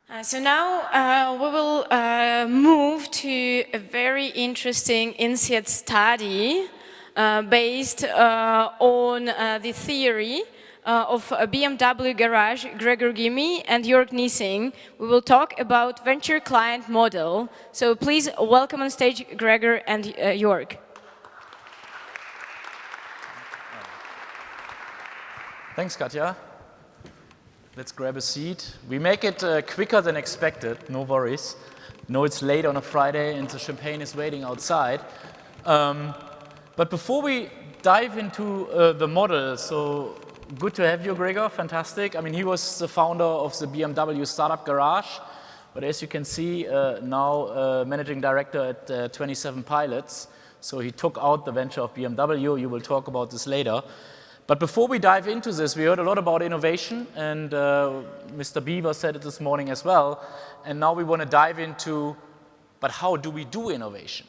So now we will move to a very interesting Insead study based on the theory of a BMW garage, Gregor Gimi and Jörg Niesing. We will talk about venture client model. So please welcome on stage Gregor and Jörg. Thanks, Katja. Let's grab a seat. We make it quicker than expected, no worries. No, it's late on a Friday and the champagne is waiting outside. But before we dive into the model, so good to have you, Gregor, fantastic. I mean, he was the founder of the BMW startup garage, but as you can see, now managing director at 27 Pilots. So he took out the venture of BMW. You will talk about this later. But before we dive into this, we heard a lot about innovation, and Mr. Beaver said it this morning as well. And now we want to dive into, but how do we do innovation?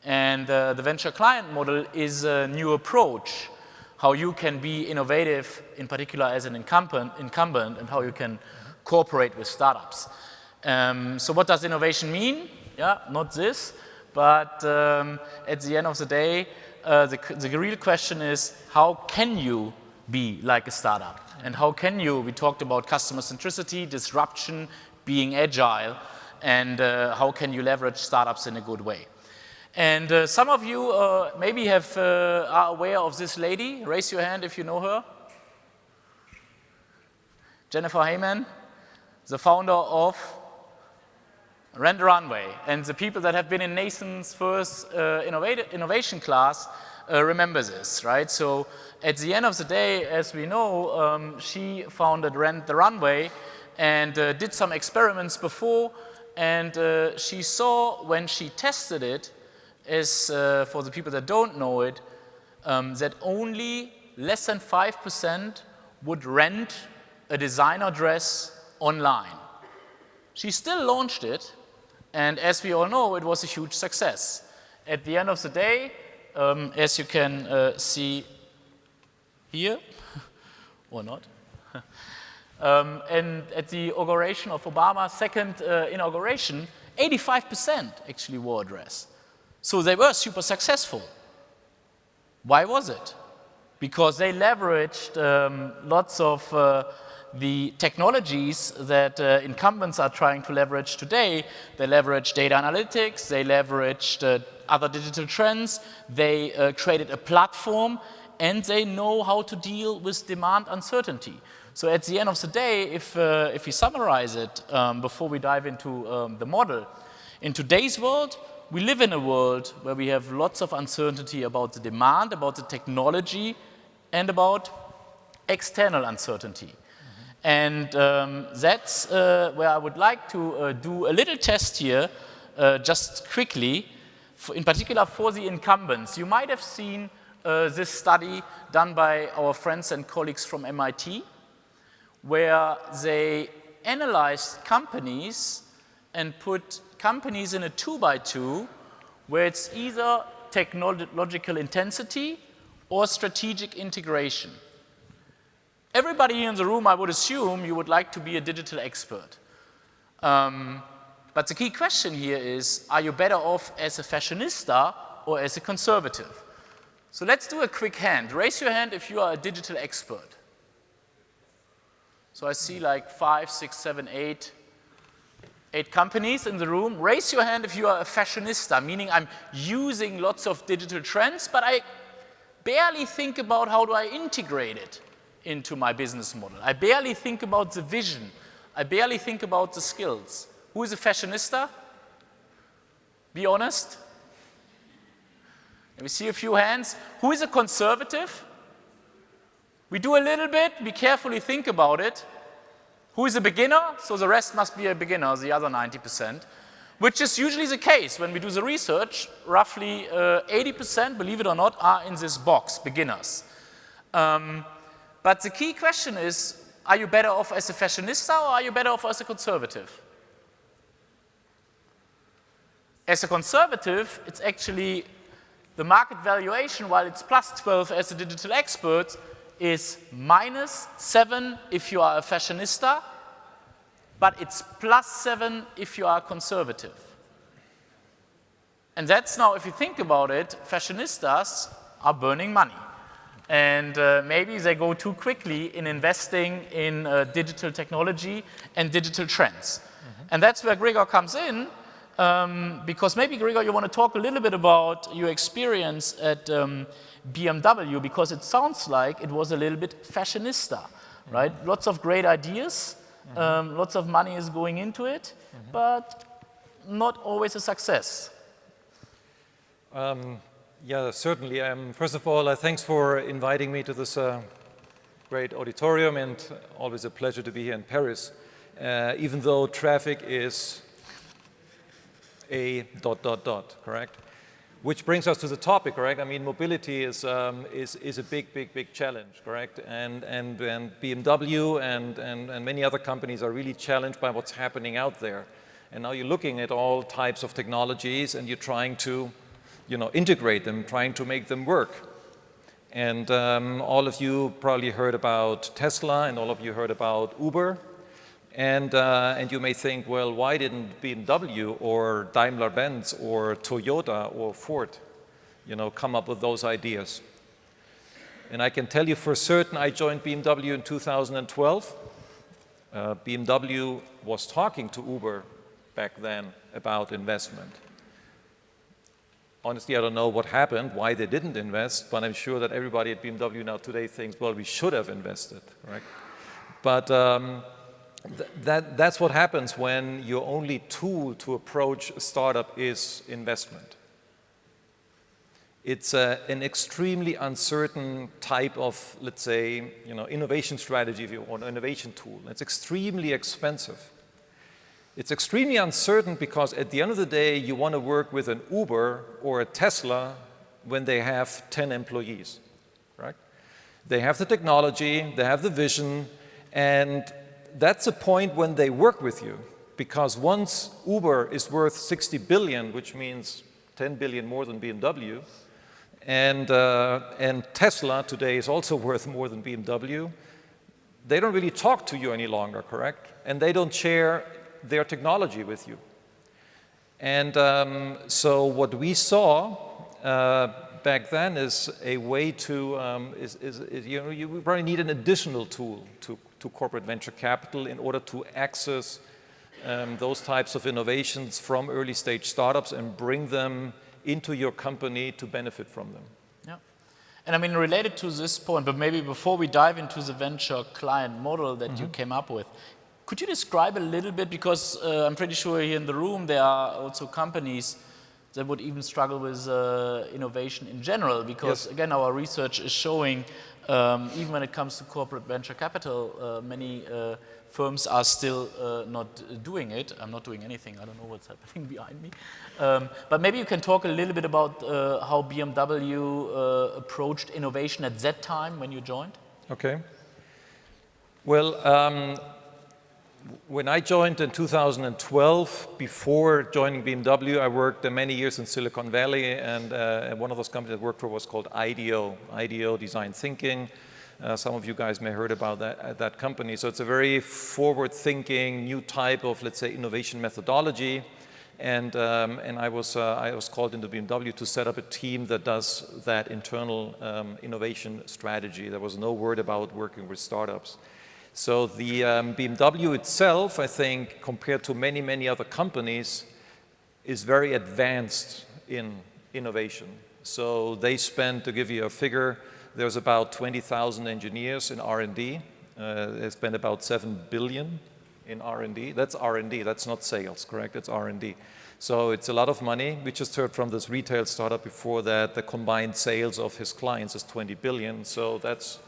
And the venture client model is a new approach, how you can be innovative, in particular as an incumbent, and how you can cooperate with startups. So what does innovation mean? Yeah, not this, but at the end of the day, the real question is, how can you be like a startup? And how can you, we talked about customer centricity, disruption, being agile, and how can you leverage startups in a good way? And some of you maybe are aware of this lady. Raise your hand if you know her. Jennifer Heyman, the founder of Rent the Runway. And the people that have been in Nathan's first innovation class remember this, right? So at the end of the day, as we know, she founded Rent the Runway and did some experiments before. And she saw when she tested it, as for the people that don't know it, that only less than 5% would rent a designer dress online. She still launched it. And as we all know, it was a huge success. At the end of the day, as you can see here, or not, and at the inauguration of Obama's second inauguration, 85% actually wore a dress. So they were super successful. Why was it? Because they leveraged lots of the technologies that incumbents are trying to leverage today. They leverage data analytics, they leveraged other digital trends, they created a platform, and they know how to deal with demand uncertainty. So at the end of the day, if we summarize it before we dive into the model, in today's world, we live in a world where we have lots of uncertainty about the demand, about the technology, and about external uncertainty. And that's where I would like to do a little test here, just quickly, in particular for the incumbents. You might have seen this study done by our friends and colleagues from MIT, where they analyzed companies and put companies in a 2x2, where it's either technological intensity or strategic integration. Everybody here in the room, I would assume, you would like to be a digital expert. But the key question here is, are you better off as a fashionista or as a conservative? So let's do a quick hand. Raise your hand if you are a digital expert. So I see like 5, 6, 7, 8 companies in the room. Raise your hand if you are a fashionista, meaning I'm using lots of digital trends, but I barely think about how do I integrate it into my business model. I barely think about the vision. I barely think about the skills. Who is a fashionista? Be honest. Let me see a few hands. Who is a conservative? We do a little bit. Be carefully think about it. Who is a beginner? So the rest must be a beginner, the other 90%, which is usually the case. When we do the research, roughly 80%, believe it or not, are in this box, beginners. But the key question is, are you better off as a fashionista or are you better off as a conservative? As a conservative, it's actually the market valuation, while it's plus 12 as a digital expert, is -7 if you are a fashionista, but it's +7 if you are conservative. And that's now, if you think about it, fashionistas are burning money. And maybe they go too quickly in investing in digital technology and digital trends. And that's where Gregor comes in, because maybe, Gregor, you want to talk a little bit about your experience at BMW, because it sounds like it was a little bit fashionista, right? Lots of great ideas, lots of money is going into it, but not always a success. Yeah, certainly. First of all, thanks for inviting me to this great auditorium, and always a pleasure to be here in Paris, even though traffic is a ... correct? Which brings us to the topic, correct? I mean, mobility is a big challenge, correct? And BMW and many other companies are really challenged by what's happening out there. And now you're looking at all types of technologies, and you're trying to integrate them, trying to make them work. And all of you probably heard about Tesla, and all of you heard about Uber. And you may think, well, why didn't BMW or Daimler-Benz or Toyota or Ford, come up with those ideas? And I can tell you for certain, I joined BMW in 2012. BMW was talking to Uber back then about investment. Honestly, I don't know what happened, why they didn't invest, but I'm sure that everybody at BMW now today thinks, well, we should have invested, right? But that's what happens when your only tool to approach a startup is investment. It's an extremely uncertain type of, let's say, innovation strategy, if you want, innovation tool. It's extremely expensive. It's extremely uncertain because at the end of the day, you want to work with an Uber or a Tesla when they have 10 employees, right? They have the technology, they have the vision, and that's a point when they work with you. Because once Uber is worth 60 billion, which means 10 billion more than BMW, and Tesla today is also worth more than BMW, they don't really talk to you any longer, correct? And they don't share their technology with you. And so what we saw back then is a way to, you probably need an additional tool to corporate venture capital in order to access those types of innovations from early stage startups and bring them into your company to benefit from them. Yeah. And I mean, related to this point, but maybe before we dive into the venture client model that you came up with, could you describe a little bit, because I'm pretty sure here in the room there are also companies that would even struggle with innovation in general, because again, our research is showing even when it comes to corporate venture capital, many firms are still not doing it. I'm not doing anything, I don't know what's happening behind me. But maybe you can talk a little bit about how BMW approached innovation at that time when you joined. Okay. Well, when I joined in 2012, before joining BMW, I worked many years in Silicon Valley, and one of those companies I worked for was called IDEO Design Thinking. Some of you guys may have heard about that company. So it's a very forward-thinking, new type of, let's say, innovation methodology. And I was called into BMW to set up a team that does that internal innovation strategy. There was no word about working with startups. So the BMW itself, I think, compared to many other companies, is very advanced in innovation. So they spend, to give you a figure, there's about 20,000 engineers in R&D. They spend about 7 billion in R&D. That's R&D, that's not sales, correct? It's R&D. So it's a lot of money. We just heard from this retail startup before that the combined sales of his clients is 20 billion. So that's,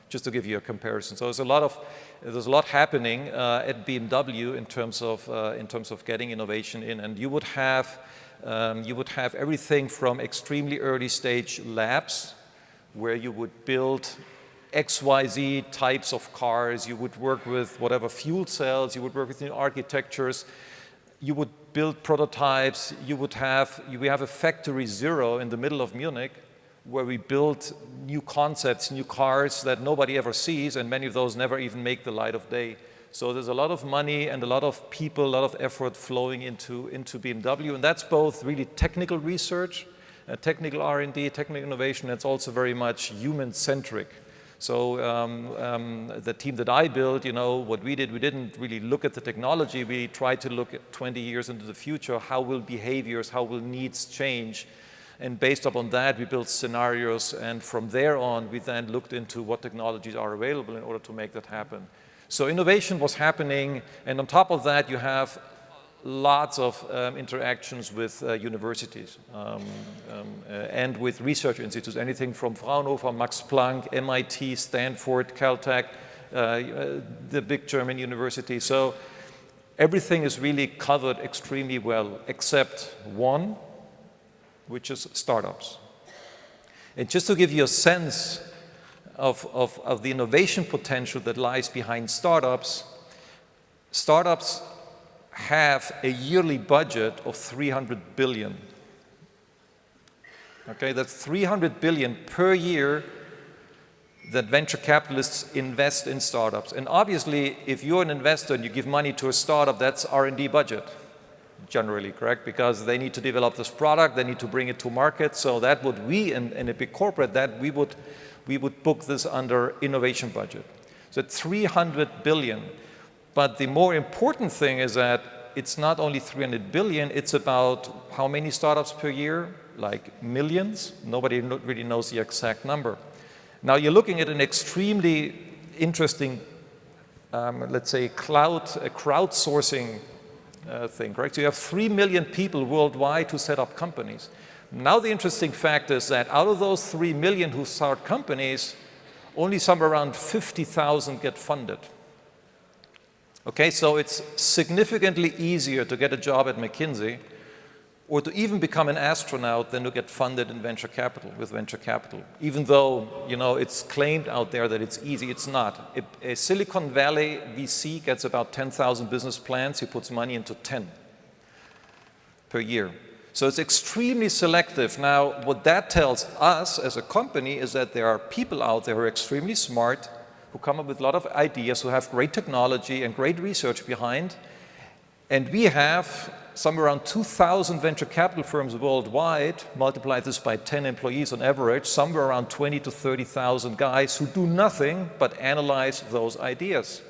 just to give you a comparison. So there's a lot happening at BMW in terms of getting innovation in, and you would have everything from extremely early stage labs, where you would build XYZ types of cars. You would work with whatever fuel cells. You would work with new architectures. You would build prototypes. We have a factory zero in the middle of Munich, where we build new concepts, new cars that nobody ever sees, and many of those never even make the light of day So there's a lot of money and a lot of people, a lot of effort flowing into BMW, and that's both really technical research, technical R&D, technical innovation. It's also very much human-centric. So the team that I built, what we did, we didn't really look at the technology. We tried to look at 20 years into the future. How will behaviors, how will needs change? And based upon that, we built scenarios. And from there on, we then looked into what technologies are available in order to make that happen. So innovation was happening. And on top of that, you have lots of interactions with universities and with research institutes, anything from Fraunhofer, Max Planck, MIT, Stanford, Caltech, the big German universities. So everything is really covered extremely well, except one, which is startups. And just to give you a sense of the innovation potential that lies behind startups, startups have a yearly budget of 300 billion. Okay, that's 300 billion per year that venture capitalists invest in startups. And obviously, if you're an investor and you give money to a startup, that's R&D budget, generally, correct? Because they need to develop this product, they need to bring it to market. So that would we, in a big corporate, that we would book this under innovation budget. So 300 billion. But the more important thing is that it's not only 300 billion, it's about how many startups per year? Like millions. Nobody really knows the exact number. Now you're looking at an extremely interesting, let's say, crowdsourcing thing, correct? So you have 3 million people worldwide who set up companies. Now the interesting fact is that out of those 3 million who start companies, only somewhere around 50,000 get funded. Okay, so it's significantly easier to get a job at McKinsey or to even become an astronaut than to get funded in venture capital, with venture capital. Even though, it's claimed out there that it's easy, it's not. A Silicon Valley VC gets about 10,000 business plans, he puts money into 10 per year. So it's extremely selective. Now, what that tells us as a company is that there are people out there who are extremely smart, who come up with a lot of ideas, who have great technology and great research behind. And we have somewhere around 2,000 venture capital firms worldwide, multiply this by 10 employees on average, somewhere around 20 to 30,000 guys who do nothing but analyze those ideas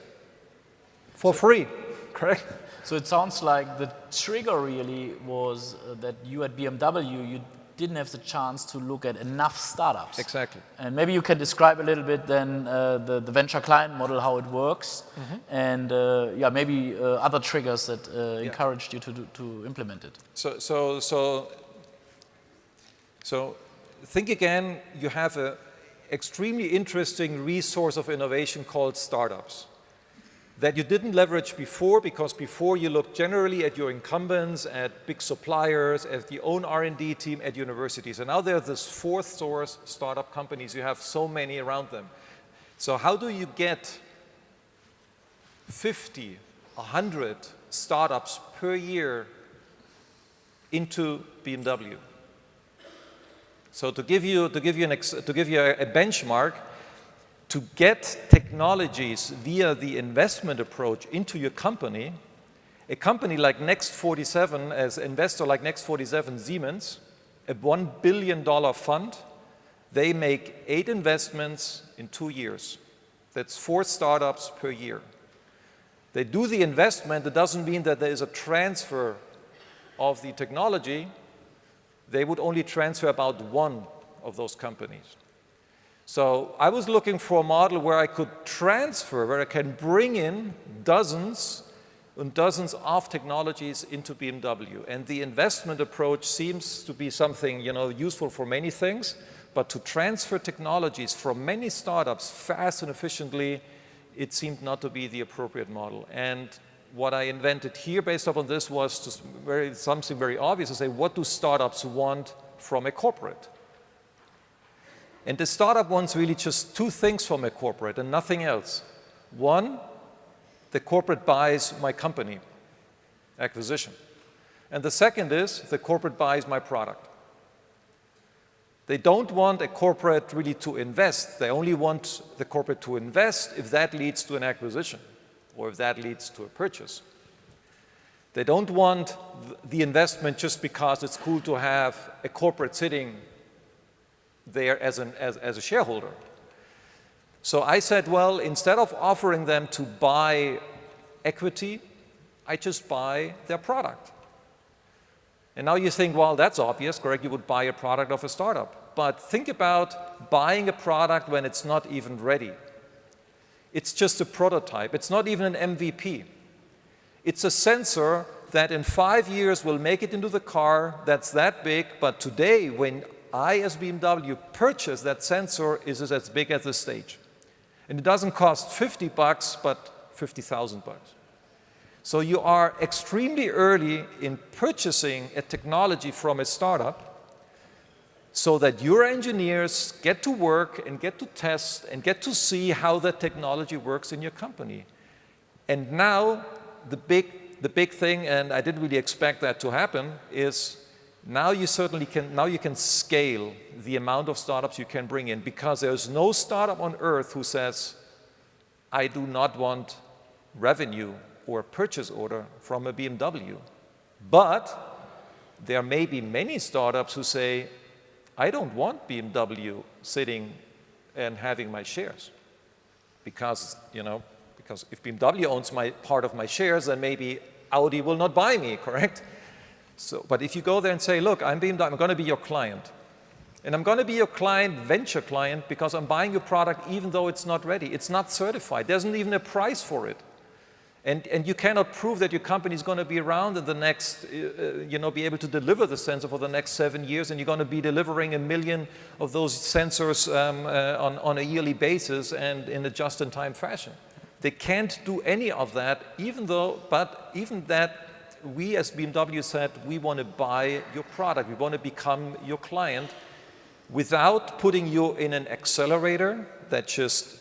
for free, correct? So it sounds like the trigger really was that you at BMW, you didn't have the chance to look at enough startups. Exactly. And maybe you can describe a little bit then the venture client model, how it works, and maybe other triggers that encouraged you to implement it. So think again, you have an extremely interesting resource of innovation called startups that you didn't leverage before, because before you looked generally at your incumbents, at big suppliers, at your own R&D team, at universities. And now there's this fourth source, startup companies. You have so many around them. So how do you get 50, 100 startups per year into BMW? So to give you a benchmark, to get technologies via the investment approach into your company, a company like Next47, as investor like Next47, Siemens, a $1 billion fund, they make 8 investments in 2 years. That's 4 startups per year. They do the investment. It doesn't mean that there is a transfer of the technology. They would only transfer about 1 of those companies. So I was looking for a model where I could transfer, where I can bring in dozens and dozens of technologies into BMW. And the investment approach seems to be something, useful for many things, but to transfer technologies from many startups fast and efficiently, it seemed not to be the appropriate model. And what I invented here based upon this was just something very obvious to say, what do startups want from a corporate? And the startup wants really just 2 things from a corporate and nothing else. One, the corporate buys my company, acquisition. And the second is the corporate buys my product. They don't want a corporate really to invest. They only want the corporate to invest if that leads to an acquisition or if that leads to a purchase. They don't want the investment just because it's cool to have a corporate sitting there as a shareholder. So I said, well, instead of offering them to buy equity, I just buy their product. And now you think, well, that's obvious, correct? You would buy a product of a startup. But think about buying a product when it's not even ready. It's just a prototype. It's not even an MVP. It's a sensor that in 5 years will make it into the car that's that big, but today, when I, as BMW, purchase that sensor, is as big as this stage. And it doesn't cost $50, but $50,000. So you are extremely early in purchasing a technology from a startup so that your engineers get to work and get to test and get to see how that technology works in your company. And now the big thing, and I didn't really expect that to happen, is now you can scale the amount of startups you can bring in, because there's no startup on earth who says, I do not want revenue or a purchase order from a BMW. But there may be many startups who say, I don't want BMW sitting and having my shares. Because if BMW owns part of my shares, then maybe Audi will not buy me, correct? So, but if you go there and say, look, I'm BMW, I'm going to be your client. And I'm going to be your client, venture client, because I'm buying your product even though it's not ready. It's not certified. There isn't even a price for it. And you cannot prove that your company is going to be around in the next, be able to deliver the sensor for the next 7 years, and you're going to be delivering 1 million of those sensors on a yearly basis and in a just-in-time fashion. They can't do any of that, even that we as BMW said, we want to buy your product, we want to become your client without putting you in an accelerator that just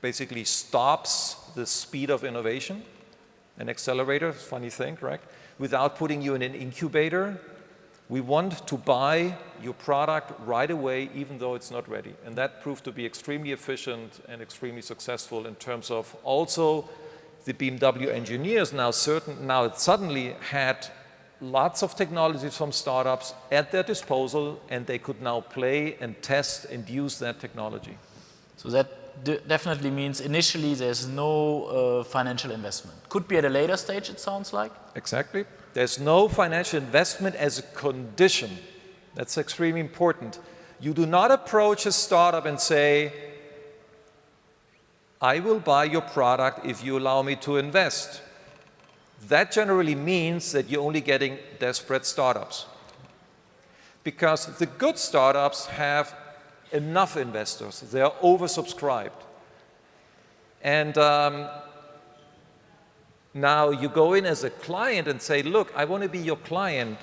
basically stops the speed of innovation. An accelerator, funny thing, correct? Without putting you in an incubator. We want to buy your product right away, even though it's not ready. And that proved to be extremely efficient and extremely successful in terms of also the BMW engineers now suddenly had lots of technologies from startups at their disposal, and they could now play and test and use that technology. So that definitely means initially there's no financial investment. Could be at a later stage, it sounds like. Exactly. There's no financial investment as a condition. That's extremely important. You do not approach a startup and say, I will buy your product if you allow me to invest. That generally means that you're only getting desperate startups. Because the good startups have enough investors. They are oversubscribed. And now you go in as a client and say, look, I want to be your client.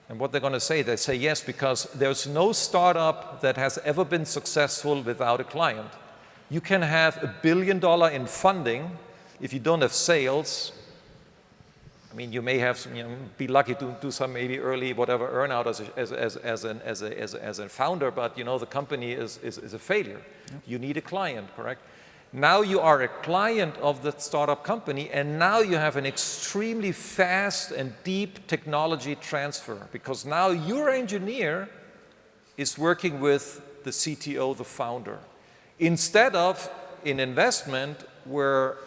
And what they're going to say, they say yes, because there's no startup that has ever been successful without a client. You can have $1 billion in funding. If you don't have sales, I mean, you may have some, be lucky to do some maybe early whatever earn-out as a founder, but the company is a failure. Yeah. You need a client, correct? Now you are a client of the startup company, and now you have an extremely fast and deep technology transfer, because now your engineer is working with the CTO, the founder, instead of an investment where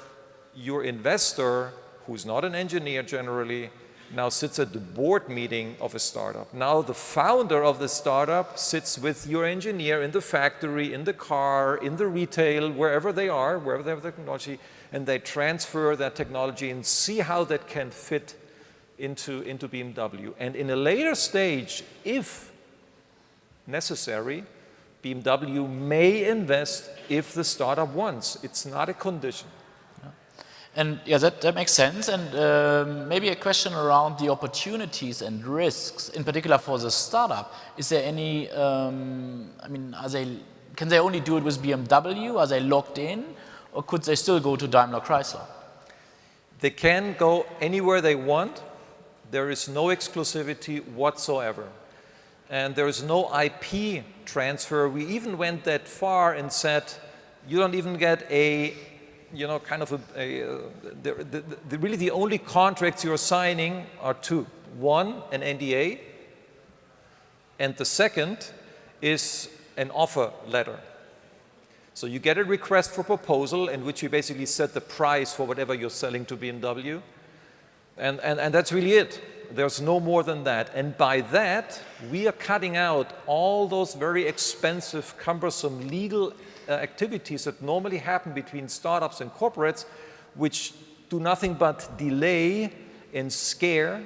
your investor, who's not an engineer generally, now sits at the board meeting of a startup. Now the founder of the startup sits with your engineer in the factory, in the car, in the retail, wherever they are, wherever they have the technology, and they transfer that technology and see how that can fit into BMW. And in a later stage, if necessary, BMW may invest if the startup wants. It's not a condition. And yeah, that makes sense. And maybe a question around the opportunities and risks, in particular for the startup. Is there any, can they only do it with BMW? Are they locked in? Or could they still go to Daimler Chrysler? They can go anywhere they want. There is no exclusivity whatsoever. And there is no IP transfer. We even went that far and said, you don't even get a you know, kind of really the only contracts you're signing are two. One, an NDA, and the second is an offer letter. So you get a request for proposal in which you basically set the price for whatever you're selling to BMW. And that's really it. There's no more than that. And by that, we are cutting out all those very expensive, cumbersome legal activities that normally happen between startups and corporates, which do nothing but delay and scare.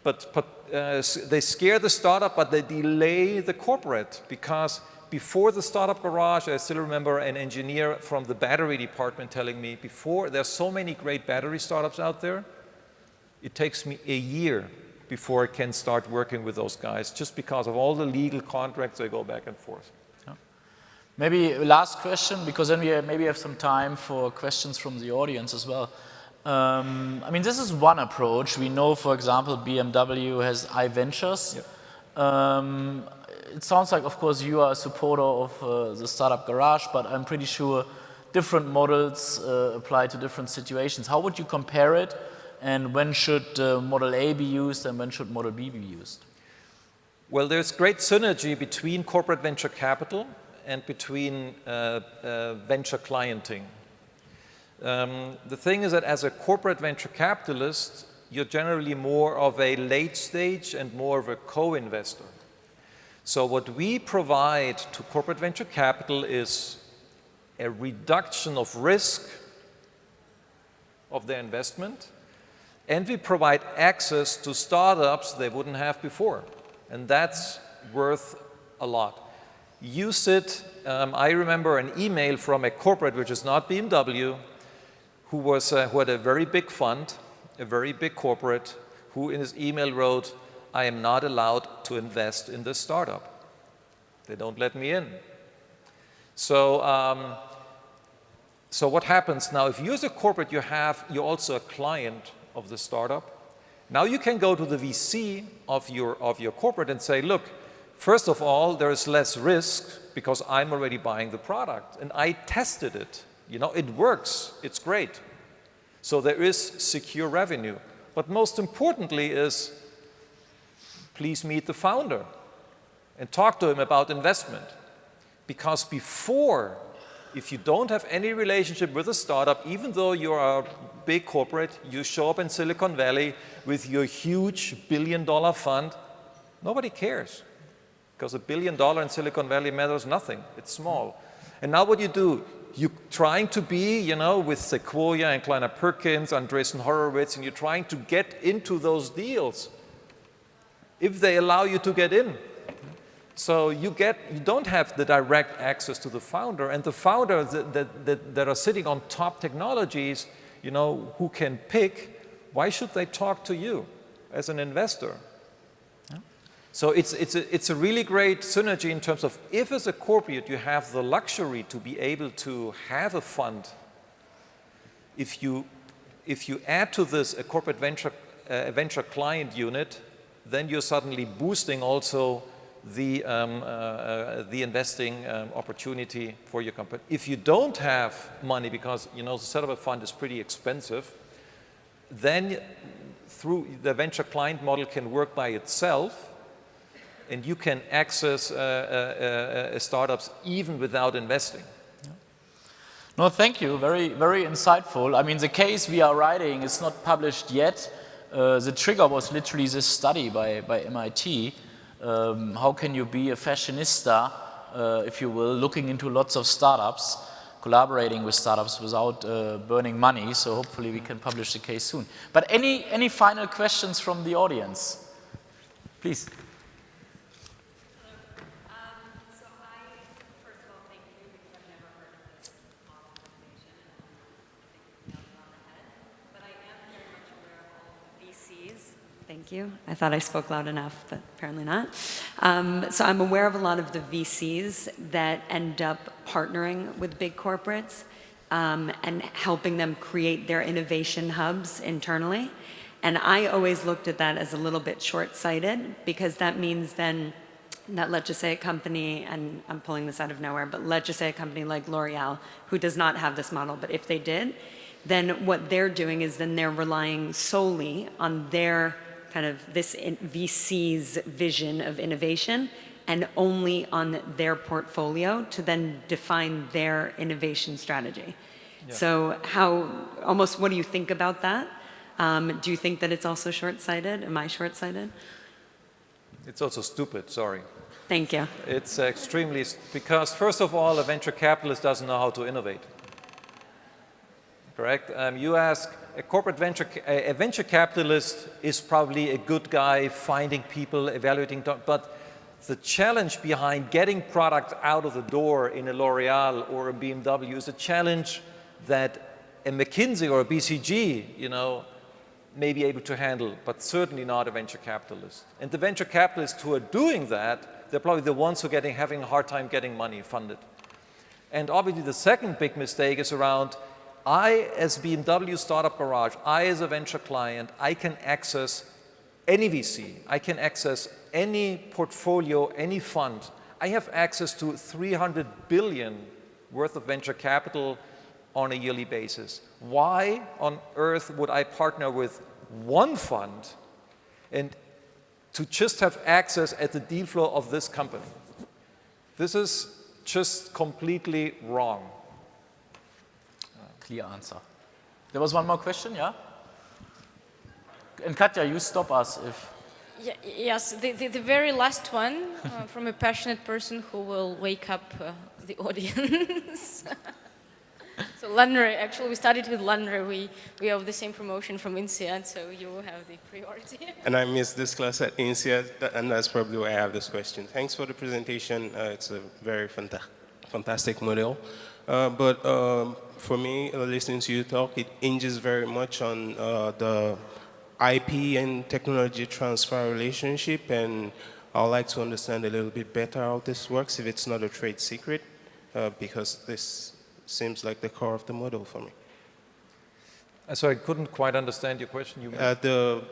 They scare the startup, but they delay the corporate, because before the startup garage, I still remember an engineer from the battery department telling me, before there's so many great battery startups out there, it takes me a year before I can start working with those guys, just because of all the legal contracts they go back and forth. Yeah. Maybe last question, because then we maybe have some time for questions from the audience as well. I mean, this is one approach. We know, for example, BMW has iVentures. Yep. It sounds like, of course, you are a supporter of the startup garage, but I'm pretty sure different models apply to different situations. How would you compare it? And when should Model A be used and when should Model B be used? Well, there's great synergy between corporate venture capital and between venture clienting. The thing is that as a corporate venture capitalist, you're generally more of a late stage and more of a co-investor. So what we provide to corporate venture capital is a reduction of risk of their investment, and we provide access to startups they wouldn't have before. And that's worth a lot. Insead, I remember an email from a corporate, which is not BMW, who had a very big fund, a very big corporate, who in his email wrote, I am not allowed to invest in this startup. They don't let me in. So, so what happens now? If you as a corporate, you're also a client of the startup. Now you can go to the VC of your corporate and say, look, first of all, there is less risk because I'm already buying the product and I tested it. You know, it works, it's great. So there is secure revenue. But most importantly is, please meet the founder and talk to him about investment. Because before, if you don't have any relationship with a startup, even though you're a big corporate, you show up in Silicon Valley with your huge billion-dollar fund, nobody cares. Because $1 billion in Silicon Valley matters nothing. It's small. And now what you do, you're trying to be, you know, with Sequoia and Kleiner Perkins, Andreessen Horowitz, and you're trying to get into those deals if they allow you to get in. So you don't have the direct access to the founder, and the founders that are sitting on top technologies, you know, who can pick, why should they talk to you as an investor? Yeah. So it's a really great synergy in terms of, if as a corporate you have the luxury to be able to have a fund, if you add to this a corporate venture client unit, then you're suddenly boosting also the investing opportunity for your company. If you don't have money, because you know the set up a fund is pretty expensive, then through the venture client model can work by itself, and you can access startups even without investing. No, thank you. Very, very insightful. I mean, the case we are writing is not published yet. The trigger was literally this study by MIT. How can you be a fashionista, if you will, looking into lots of startups, collaborating with startups without burning money? So hopefully we can publish the case soon. But any final questions from the audience? Please. So I, first of all, thank you, because I've never heard of this model of innovation, and I think you nailed it on the head. But I am very much aware of all the VCs. Thank you. I thought I spoke loud enough, but apparently not. So I'm aware of a lot of the VCs that end up partnering with big corporates and helping them create their innovation hubs internally. And I always looked at that as a little bit short-sighted, because that means then that let's just say a company, and I'm pulling this out of nowhere, but let's just say a company like L'Oreal, who does not have this model, but if they did, then what they're doing is then they're relying solely on their kind of this VC's vision of innovation and only on their portfolio to then define their innovation strategy. Yeah. So what do you think about that? Do you think that it's also short-sighted? Am I short-sighted? It's also stupid, sorry. Thank you. It's extremely, because first of all, a venture capitalist doesn't know how to innovate. Correct? You ask a venture capitalist is probably a good guy finding people, evaluating, but the challenge behind getting product out of the door in a L'Oreal or a BMW is a challenge that a McKinsey or a BCG, may be able to handle, but certainly not a venture capitalist. And the venture capitalists who are doing that, they're probably the ones who are having a hard time getting money funded. And obviously the second big mistake is around, I as BMW Startup Garage, I as a venture client, I can access any VC, I can access any portfolio, any fund. I have access to 300 billion worth of venture capital on a yearly basis. Why on earth would I partner with one fund and to just have access at the deal flow of this company? This is just completely wrong. Clear answer. There was one more question, yeah? And Katja, you stop us if... Yes, the very last one from a passionate person who will wake up the audience. So Landre, actually we started with Landre. We have the same promotion from Insead, so you will have the priority. And I missed this class at Insead, and that's probably why I have this question. Thanks for the presentation. It's a very fantastic model. But for me, listening to you talk, it hinges very much on the IP and technology transfer relationship, and I'd like to understand a little bit better how this works, if it's not a trade secret, because this seems like the core of the model for me. So I couldn't quite understand your question. The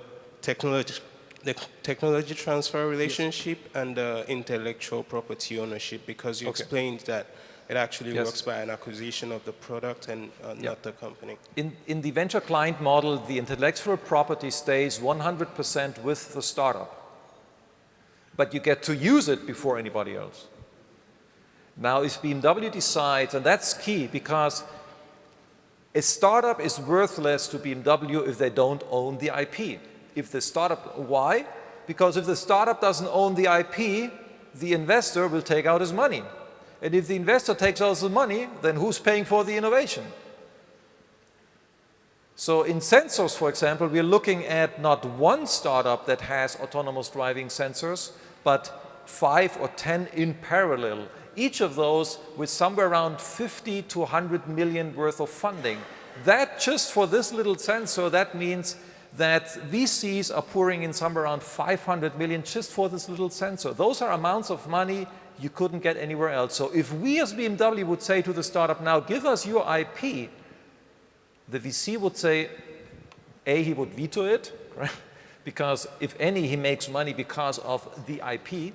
technology transfer relationship and the intellectual property ownership, because you explained that it actually works by an acquisition of the product and not the company. In the venture client model, the intellectual property stays 100% with the startup. But you get to use it before anybody else. Now, if BMW decides, and that's key, because a startup is worthless to BMW if they don't own the IP. If the startup, why? Because if the startup doesn't own the IP, the investor will take out his money. And if the investor takes out the money, then who's paying for the innovation? So in sensors, for example, we're looking at not one startup that has autonomous driving sensors, but 5 or 10 in parallel. Each of those with somewhere around 50 to 100 million worth of funding. That just for this little sensor, that means that VCs are pouring in somewhere around 500 million just for this little sensor. Those are amounts of money you couldn't get anywhere else. So if we as BMW would say to the startup, now give us your IP, the VC would say, A, he would veto it, right? Because if any, he makes money because of the IP,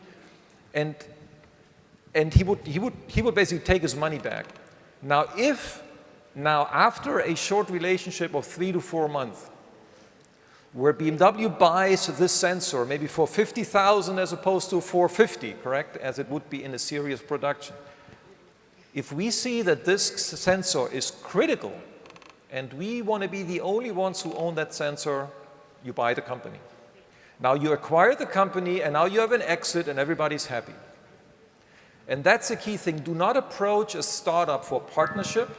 and he would basically take his money back. Now, after a short relationship of 3 to 4 months, where BMW buys this sensor, maybe for 50,000 as opposed to 450, correct, as it would be in a serious production. If we see that this sensor is critical, and we want to be the only ones who own that sensor, you buy the company. Now you acquire the company, and now you have an exit, and everybody's happy. And that's the key thing. Do not approach a startup for partnership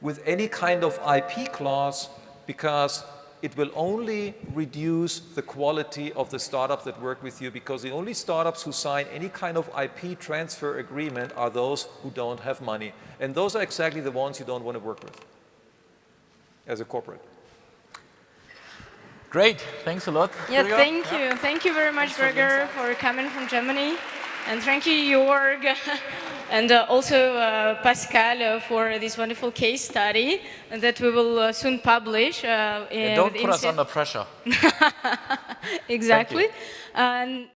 with any kind of IP clause, because it will only reduce the quality of the startups that work with you, because the only startups who sign any kind of IP transfer agreement are those who don't have money. And those are exactly the ones you don't want to work with as a corporate. Great, thanks a lot. Yeah, thank you. Thank you very much, Berger, for coming from Germany. And thank you, Jörg, and also Pascal for this wonderful case study that we will soon publish. Don't put us under pressure. Exactly. And